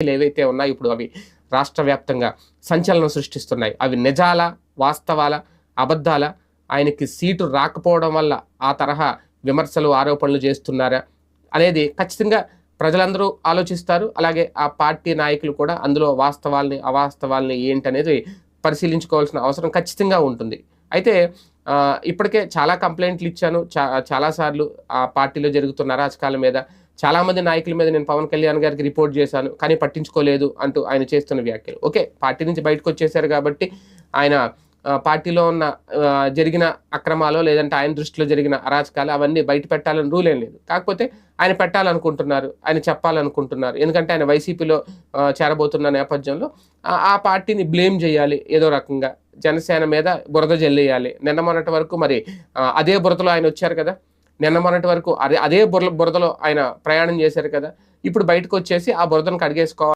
వ్యాఖ్యలు ఏవైతే ఉన్నాయో ఇప్పుడు అవి రాష్ట్ర వ్యాప్తంగా సంచలనం సృష్టిస్తున్నాయి. అవి నిజాల, వాస్తవాల, అబద్ధాల, ఆయనకి సీటు రాకపోవడం వల్ల ఆ తరహా విమర్శలు, ఆరోపణలు చేస్తున్నారా అనేది ఖచ్చితంగా ప్రజలందరూ ఆలోచిస్తారు. అలాగే ఆ పార్టీ నాయకులు కూడా అందులో వాస్తవాల్ని, అవాస్తవాల్ని ఏంటనేది పరిశీలించుకోవాల్సిన అవసరం ఖచ్చితంగా ఉంటుంది. అయితే ఇప్పటికే చాలా కంప్లైంట్లు ఇచ్చాను. చాలా సార్లు ఆ పార్టీలో జరుగుతున్న అరాచకాల మీద, చాలామంది నాయకుల మీద నేను పవన్ కళ్యాణ్ గారికి రిపోర్ట్ చేశాను. కానీ పట్టించుకోలేదు అంటూ ఆయన చేస్తున్న వ్యాఖ్యలు. ఓకే, పార్టీ నుంచి బయటకొచ్చేసారు కాబట్టి ఆయన పార్టీలో ఉన్న జరిగిన అక్రమాలో లేదంటే ఆయన దృష్టిలో జరిగిన అరాచకాలు అవన్నీ బయట పెట్టాలని రూల్ ఏం లేదు. కాకపోతే ఆయన పెట్టాలనుకుంటున్నారు, ఆయన చెప్పాలనుకుంటున్నారు. ఎందుకంటే ఆయన వైసీపీలో చేరబోతున్న నేపథ్యంలో ఆ పార్టీని బ్లేమ్ చేయాలి ఏదో రకంగా. జనసేన మీద బురద జల్లేయాలి. నిన్న మొన్నటి వరకు మరి అదే బురదలో ఆయన వచ్చారు కదా. నిన్న మొన్నటి వరకు అదే బురదలో ఆయన ప్రయాణం చేశారు కదా. ఇప్పుడు బయటకు వచ్చేసి ఆ బురదను కడిగేసుకోవాలి.